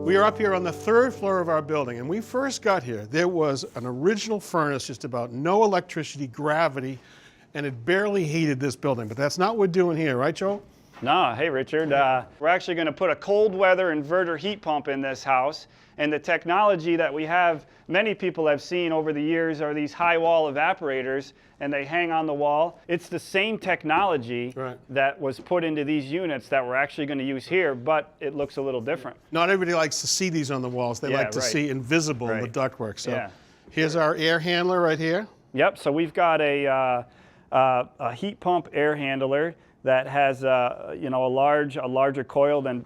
We are up here on the 3rd floor of our building, and when we first got here, there was an original furnace, just about no electricity, gravity, and it barely heated this building. But that's not what we're doing here, right, Joel? No, hey Richard, we're actually going to put a cold weather inverter heat pump in this house, and the technology that we have, many people have seen over the years, are these high wall evaporators, and they hang on the wall. It's the same technology that was put into these units that we're actually going to use here, but it looks a little different. Not everybody likes to see these on the walls. They like to see invisible the ductwork. So here's our air handler right here. Yep, so we've got a heat pump air handler that has you know, a larger coil than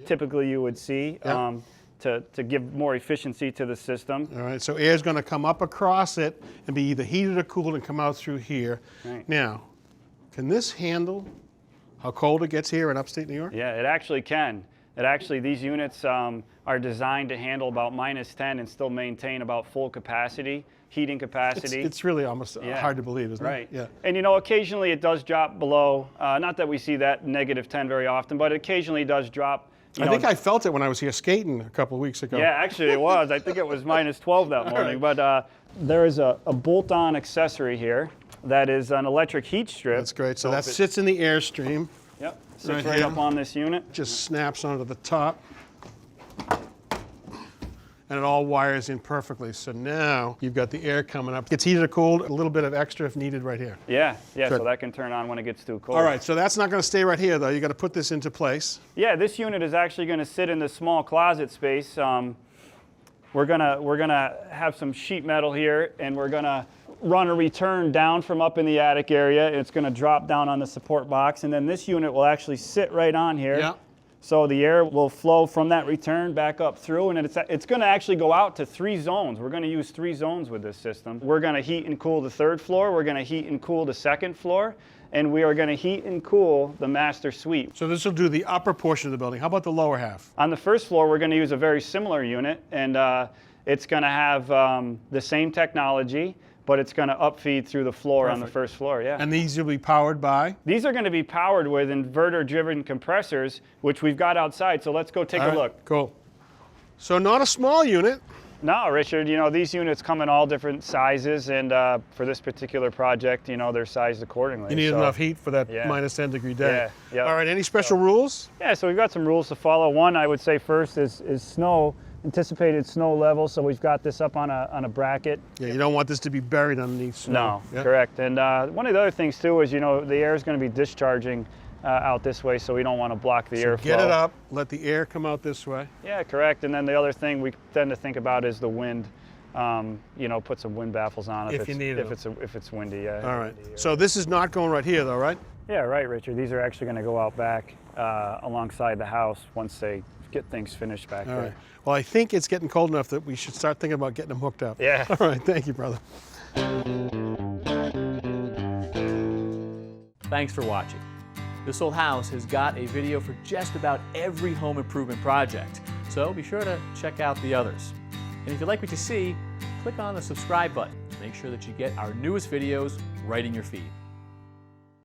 typically you would see to give more efficiency to the system. All right, so air is going to come up across it and be either heated or cooled and come out through here. Right. Now, can this handle how cold it gets here in upstate New York? Yeah, it actually can. These units are designed to handle about -10 and still maintain about full capacity, heating capacity. It's really almost hard to believe, isn't it? Right. Yeah. And you know, occasionally it does drop below, not that we see that -10 very often, but it occasionally does drop. I think I felt it when I was here skating a couple of weeks ago. Yeah, actually it was. I think it was -12 that morning. Right. But there is a bolt-on accessory here that is an electric heat strip. That's great. So that sits in the airstream. Yep. Sits right up on this unit. Just snaps onto the top. And it all wires in perfectly. So now you've got the air coming up. Gets heated or cooled, a little bit of extra if needed right here. Yeah, so that can turn on when it gets too cold. All right, so that's not going to stay right here though. You got to put this into place. Yeah, this unit is actually going to sit in this small closet space. We're gonna have some sheet metal here, and we're gonna run a return down from up in the attic area. It's going to drop down on the support box, and then this unit will actually sit right on here. Yeah. So the air will flow from that return back up through, and it's going to actually go out to 3 zones. We're going to use 3 zones with this system. We're going to heat and cool the 3rd floor. We're going to heat and cool the 2nd floor, and we are going to heat and cool the master suite. So this will do the upper portion of the building. How about the lower half? On the 1st floor, we're going to use a very similar unit, and it's going to have the same technology, but it's going to upfeed through the floor on the 1st floor, yeah. And these will be powered by? These are going to be powered with inverter-driven compressors, which we've got outside, so let's go take a look. Cool. So not a small unit. No, Richard, you know, these units come in all different sizes, and for this particular project, you know, they're sized accordingly. You need enough heat for that -10 degree day. Yeah. All right, any special rules? Yeah, so we've got some rules to follow. One, I would say first is snow. Anticipated snow level, so we've got this up on a bracket. Yeah, you don't want this to be buried underneath snow. No, correct. And one of the other things too is, you know, the air is going to be discharging out this way, so we don't want to block the airflow. Get it up, let the air come out this way. Yeah, correct. And then the other thing we tend to think about is the wind. You know, put some wind baffles on if it's windy. Yeah. All right. So this is not going right here, though, right? Yeah, right, Richard. These are actually going to go out back alongside the house once they get things finished back there. All right. Well, I think it's getting cold enough that we should start thinking about getting them hooked up. Yeah. All right. Thank you, brother. Thanks for watching. This Old House has got a video for just about every home improvement project, so be sure to check out the others. And if you like what you see, click on the subscribe button to make sure that you get our newest videos right in your feed.